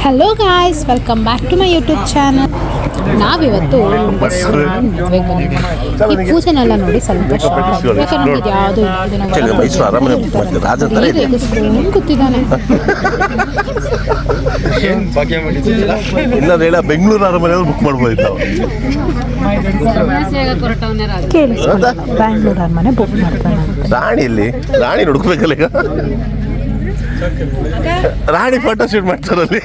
Hello guys, welcome back to my YouTube channel. ನಾವಿವತ್ತು ಮದುವೆಗೆ ಬಂದಿದ್ದೀವಿ. ಈ ಪೂಜೆನೆಲ್ಲ ನೋಡಿ ಸ್ವಲ್ಪ ಯಾಕೆ ನಮಗೆ ಯಾವುದೂ ಕೂತಿದ್ದಾನೆ. ಇಲ್ಲ ಬೆಂಗಳೂರು ಅರಮನೆ ಬುಕ್ ಮಾಡ್ಬೋದಿತ್ತು. ಬ್ಯಾಂಗ್ಳೂರ್ ಅರಮನೆ ಬುಕ್ ಮಾಡ್ತಾನೆ. ರಾಣಿ ಹುಡುಕ್ಬೇಕಲ್ಲ ಈಗ. ರಾಣಿ ಫೋಟೋ ಶೂಟ್ ಮಾಡ್ತಾರಲ್ಲಿ.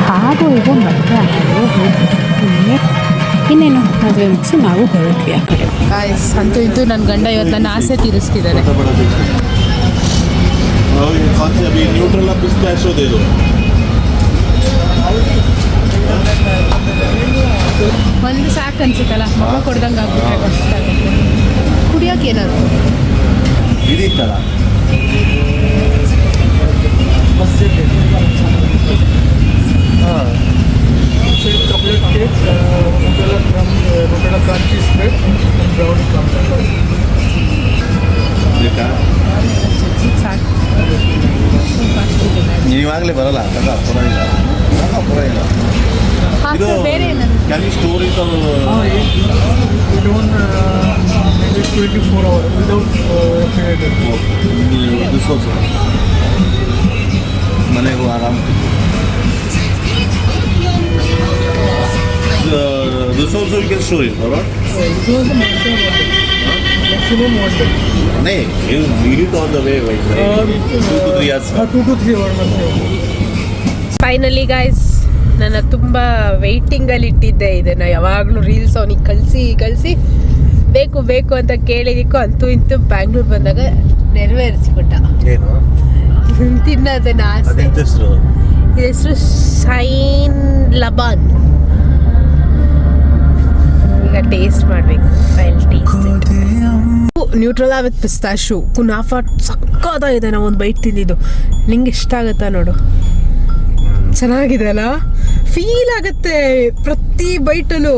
ಹಾಗೂ ಇದು ಮದುವೆ ಇನ್ನೇನು ಮದುವೆ ಮುಗಿಸಿ ನಾವು ಹೊರಟ್ವಿ ಆ ಕಡೆ. ಅಂತೂ ಇದ್ದು ನನ್ನ ಗಂಡ ಇವತ್ತು ನನ್ನ ಆಸೆ ತೀರಿಸ್ತಿದ್ದಾನೆ. ಒಂದು ಸಾಕು ಅನ್ಸುತ್ತಲ್ಲ, ಮಗ ಕೊಡ್ದಂಗೆ ಆಗ್ಬಿಟ್ರೆ ಕುಡಿಯೋಕೆ ಏನಾದ್ರು chocolate cake, Nutella crunchy spread, and brownie crumble. ನೀವಾಗಲೇ ಬರಲ್ಲ ಪರವಾಗಿಲ್ಲ. ಇದು can you store it or We don't make it 24 hours without refrigerator. This also ಮನೆಗೂ ಆರಾಮ್. This also you can store it, alright? This was the maximum one day. No, you need it on the way, like 2 to 3 hours. 2 to 3 hours maximum. Finally guys, ನನ್ನ ತುಂಬ ವೆಯ್ಟಿಂಗಲ್ಲಿ ಇಟ್ಟಿದ್ದೆ ಇದನ್ನು. ಯಾವಾಗಲೂ reels ಅವನಿಗೆ ಕಳಿಸಿ ಬೇಕು ಅಂತ ಕೇಳಿದಿಕ್ಕೂ ಅಂತೂ ಇಂತೂ ಬ್ಯಾಂಗ್ಳೂರ್ ಬಂದಾಗ ನೆರವೇರಿಸ್ಬಿಟ್ಟ. ಏನು ತಿನ್ನೋದನ್ನ ಆಸೆ. ಹೆಸರು ಶೈನ್ ಲಬಾನ್. ಈಗ ಟೇಸ್ಟ್ ಮಾಡಬೇಕು. ನ್ಯೂಟ್ರಲಾ ವಿತ್ ಪಿಸ್ತಾಶು ಕುನಾಫಾ ಸಕ್ಕತ್ತಾಗಿದೆ. ನಾವು ಒಂದು ಬೈಟ್ ತಿಂದಿದ್ದು. ನಿಂಗೆ ಇಷ್ಟ ಆಗುತ್ತಾ ನೋಡು. ಚೆನ್ನಾಗಿದೆ ಅಲ್ಲ, ಫೀಲ್ ಆಗುತ್ತೆ ಪ್ರತಿ ಬೈಟಲ್ಲೂ.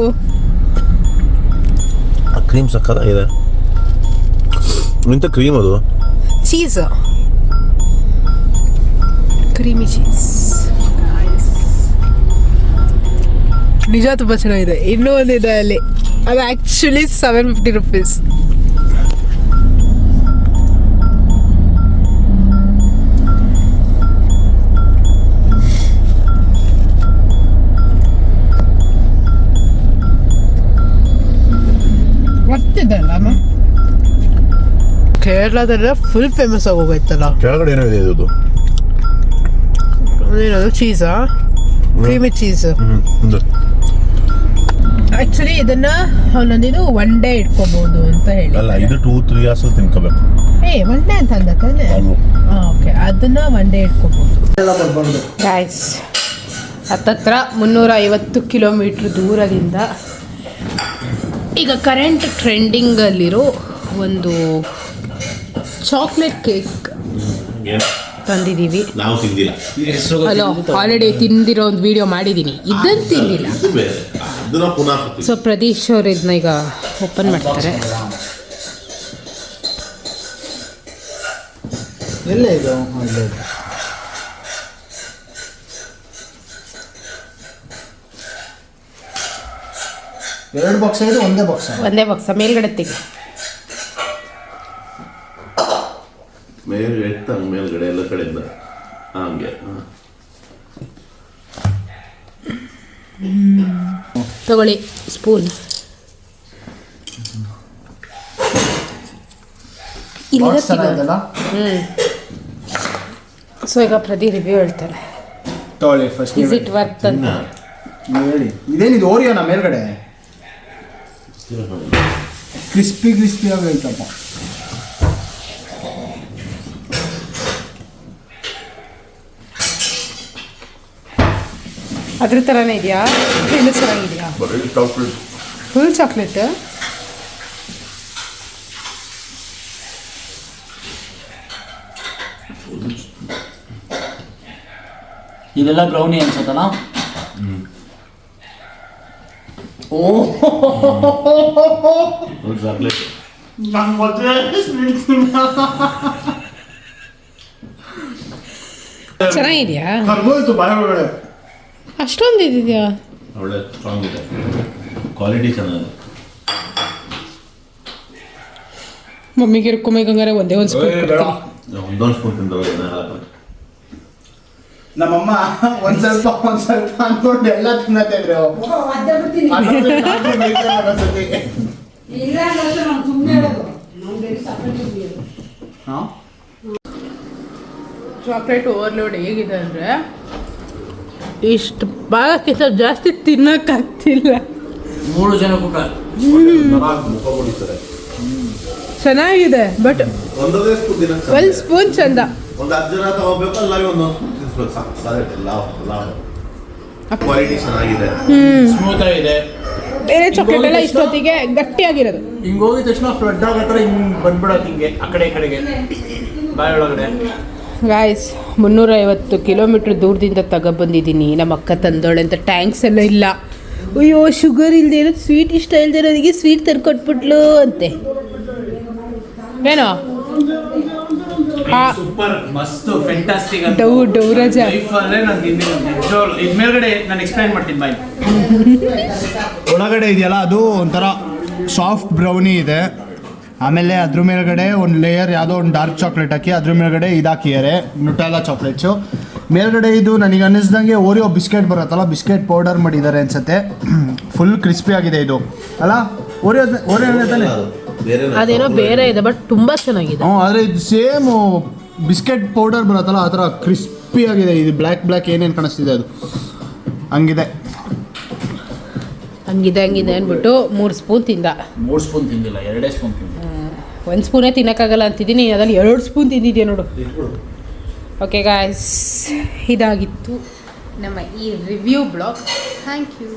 ಕ್ರೀಮ್ ಸಕ್ಕತ್ತಾಗಿದೆ. ಇಂಥ ಕ್ರೀಮ್ ಅದು ಚೀಸ್, ಕ್ರೀಮಿ ಚೀಸ್ ನಿಜ ತುಂಬ ಚೆನ್ನಾಗಿದೆ. ಇನ್ನೂ ಒಂದಿದೆ ಅಲ್ಲಿ, ಅದು ಆ್ಯಕ್ಚುಲಿ 750 rupees. ಗೊತ್ತಿದಲ್ಲ ಕೇರಳದಲ್ಲ ಫುಲ್ ಫೇಮಸ್ ಆಗೋಗೈತಲ್ಲ. ಕೆಳಗಡೆ ಏನೋ ಇದೆ ಇದು. ಏನದು ಚೀಸಾ? Creamy cheese. ಆಕ್ಚುಲಿ ಇದನ್ನ ಅವನೊಂದಿದು 1 day ಇಟ್ಕೋಬಹುದು ಅಂತ ಹೇಳಿ. ಅಲ್ಲ, ಇದು 2-3 hours ತಿನ್ಕೋಬೇಕು. 1 day ಅಂತ ಅಂದತಾನೆ. ಓಕೆ, ಅದನ್ನ 1 day ಇಟ್ಕೋಬಹುದು. ಗೈಸ್, ಹತ್ತತ್ರ 350 ಕಿಲೋಮೀಟರ್ ದೂರದಿಂದ ಈಗ ಕರೆಂಟ್ ಟ್ರೆಂಡಿಂಗಲ್ಲಿರೋ ಒಂದು ಚಾಕ್ಲೇಟ್ ಕೇಕ್ ತಂದಿದ್ದೀವಿ. ನಾವು ತಿಂದಿಲ್ಲ. ಹಲೋ, ಆಲ್ರೆಡಿ ತಿಂದಿರೋ ಒಂದು ವಿಡಿಯೋ ಮಾಡಿದ್ದೀನಿ. ಇದನ್ನು ತಿಂದಿಲ್ಲ. ಸೊ ಪ್ರದೀಶ್ ಅವರು ಇದನ್ನ ಈಗ ಓಪನ್ ಮಾಡ್ತಾರೆ. ಎಲ್ಲ ಇದು 2 ಬಾಕ್ಸ್ ಇದೆ, ಒಂದೇ ಬಾಕ್ಸ್ ಮೇಲ್ಗಡೆ ತೆಗಿ. ಮೇಲ್ಗಡೆ ಎಲ್ಲ ಕಡೆಯಿಂದ ಹಂಗೆ ತಗೊಳ್ಳಿ ಸ್ಪೂನ್. ಸೊ ಈಗ ಪ್ರದೀಪ್ ರಿವ್ಯೂ ಹೇಳ್ತಾರೆ. ಇಸ್ ಇಟ್ ವರ್ತ್ ಅಂತ ಹೇಳಿ. ಇದೇನಿದು ಓರಿಯೋನ ಮೇಲ್ಗಡೆ ಕ್ರಿಸ್ಪಿ ಆಗೈತಪ್ಪ. ಅದ್ರ ಥರನೇ ಇದೆಯಾ? ಇನ್ನೂ ಚೆನ್ನಾಗಿದೆಯಾ? Full chocolate. ಇದೆಲ್ಲ ಬ್ರೌನಿ ಅನ್ಸತ್ತಲ್ಲ. ಓ ಚಾಕ್ಲೇಟ್ ಚೆನ್ನಾಗಿದ್ಯಾ? ಕರ್ಗೋಯ್ತು ಬಾಯ ಒಳಗಡೆ. ಅಷ್ಟೊಂದು ಇದಿದೆಯಾ? ಒಳ್ಳೆ ಸ್ಟ್ರಾಂಗ್ ಇದೆ, ಕ್ವಾಲಿಟಿ ಚೆನ್ನಾಗಿದೆ. ಮಮ್ಮಿಗೆ ಇರ್ಕೊಂಬೇಕಂಗಾರೆ ಒಂದೇ ಒಂದು ಸ್ಪೂನ್ ಒಂದೊಂದು ಸ್ಪೂನ್ ತಿಂದವ್ರು ಏನಾಗಲ್ಲ. ನಮ್ಮಮ್ಮ ಒಂದ್ ಸ್ವಲ್ಪ ಅನ್ಕೊಂಡು ಎಲ್ಲ ತಿನ್ನತ್ತೆ ಇದ್ರೆ ಚಾಕ್ಲೇಟ್ ಓವರ್ಲೋಡ್ ಹೇಗಿದೆ ಅಂದರೆ ಇಷ್ಟು ಭಾಗಕ್ಕಿಂತ ಜಾಸ್ತಿ ತಿನ್ನೋಕ್ಕಾಗ್ತಿಲ್ಲ. 3 ಜನ ಊಟ. ಮುಖ ಹೊಡಿತಾರೆ. ಚೆನ್ನಾಗಿದೆ ಬಟ್ ಒಂದೊಂದೇ ಸ್ಪೂನ್ ತಿನ್ನಕ್ಕೆ ಒಂದು ಸ್ಪೂನ್ ಚಂದ. ಒಂದು 10 ಜನ ತಗೋಬೇಕು, ಅಲ್ಲಾಗಿ ಒಂದೊಂದು ಸ್ಪೂನ್ ತಿನ್ಸ್ಬೇಕು ಸಾಕು. ಲಾವ್ ಕ್ವಾಲಿಟಿ ಚೆನ್ನಾಗಿದೆ, ಸ್ಮೂತ್ ಆಗಿದೆ. ಬೇರೆ ಚಾಕ್ಲೇಟ್ ಎಲ್ಲ ಇಷ್ಟೊತ್ತಿಗೆ ಗಟ್ಟಿಯಾಗಿರೋದು. ಹಿಂಗೆ ಹೋಗಿದ ತಕ್ಷಣ ಫ್ಲಡ್ ಆಗತ್ರ ಹಿಂಗೆ ಬಂದ್ಬಿಡೋದು, ಹಿಂಗೆ ಆ ಕಡೆಗೆ ಬಾಯಿ ಒಳಗಡೆ. ಗಾಯ್ಸ್ 350 ಕಿಲೋಮೀಟ್ರ್ ದೂರದಿಂದ ತಗೊಬಂದಿದ್ದೀನಿ. ನಮ್ಮ ಅಕ್ಕ ತಂದೋಳೆ ಅಂತ ಟ್ಯಾಂಕ್ಸ್ ಎಲ್ಲ ಇಲ್ಲ. ಅಯ್ಯೋ ಶುಗರ್ ಇಲ್ಲದೆ ಇರೋದು, ಸ್ವೀಟ್ ಇಷ್ಟ ಇಲ್ಲದೆ ಇರೋದಿಗೆ ಸ್ವೀಟ್ ತರ್ಕೊಟ್ಬಿಟ್ಲು ಅಂತೆ. ಏನೋ ಸೂಪರ್ ಮಸ್ತ್ ಫ್ಯಾಂಟಾಸ್ಟಿಕ್. ಡೌ ರಾಜ ಇದ್ ಮೇಲ್ಗಡೆ ನಾನು ಎಕ್ಸ್ಪ್ಲೈನ್ ಮಾಡ್ತೀನಿ ಬಾಯ್. ಒಳಗಡೆ ಇದೆಯಲ್ಲ ಅದು ಒಂಥರ ಸಾಫ್ಟ್ ಬ್ರೌನಿ ಇದೆ. ಆಮೇಲೆ ಅದ್ರ ಮೇಲ್ಗಡೆ ಒಂದು ಲೇಯರ್ ಯಾವುದೋ ಒಂದು ಡಾರ್ಕ್ ಚಾಕ್ಲೇಟ್ ಹಾಕಿ ಅದ್ರ ಮೇಲ್ಗಡೆ ಇದಾಕಿದ್ದಾರೆ ನ್ಯೂಟೆಲ್ಲಾ ಚಾಕ್ಲೇಟ್ಸು. ಮೇಲ್ಗಡೆ ಇದು ನನಗೆ ಅನ್ನಿಸ್ದಂಗೆ ಓರಿಯೋ ಬಿಸ್ಕೆಟ್ ಬರುತ್ತಲ್ಲ, ಬಿಸ್ಕೆಟ್ ಪೌಡರ್ ಮಾಡಿದ್ದಾರೆ ಅನ್ಸುತ್ತೆ. ಫುಲ್ ಕ್ರಿಸ್ಪಿ ಆಗಿದೆ ಇದು ಅಲ್ಲ. ಓರಿಯೋ ತಾನೆ, ಅದೇನೋ ಬೇರೆ ಇದೆ ಬಟ್ ತುಂಬ ಚೆನ್ನಾಗಿದೆ. ಆದರೆ ಇದು ಸೇಮು ಬಿಸ್ಕೆಟ್ ಪೌಡರ್ ಬರುತ್ತಲ್ಲ ಆ ಥರ ಕ್ರಿಸ್ಪಿ ಆಗಿದೆ. ಇದು ಬ್ಲ್ಯಾಕ್ ಏನೇನು ಕಾಣಿಸ್ತಿದೆ ಅದು ಹಂಗಿದೆ ಅಂದ್ಬಿಟ್ಟು 3 ಸ್ಪೂನ್ ತಿಂದ. 3 ಸ್ಪೂನ್ ತಿಂದಿಲ್ಲ, 2 ಸ್ಪೂನ್ ತಿಂದ. 1 ಸ್ಪೂನೇ ತಿನ್ನೋಕ್ಕಾಗಲ್ಲ ಅಂತಿದ್ದೀನಿ, ಅದ್ರಲ್ಲಿ 2 ಸ್ಪೂನ್ ತಿಂದಿದ್ಯಾ ನೋಡು. ಓಕೆ ಗಾಯ್ಸ್, ಇದಾಗಿತ್ತು ನಮ್ಮ ಈ ರಿವ್ಯೂ ಬ್ಲಾಗ್. Thank you.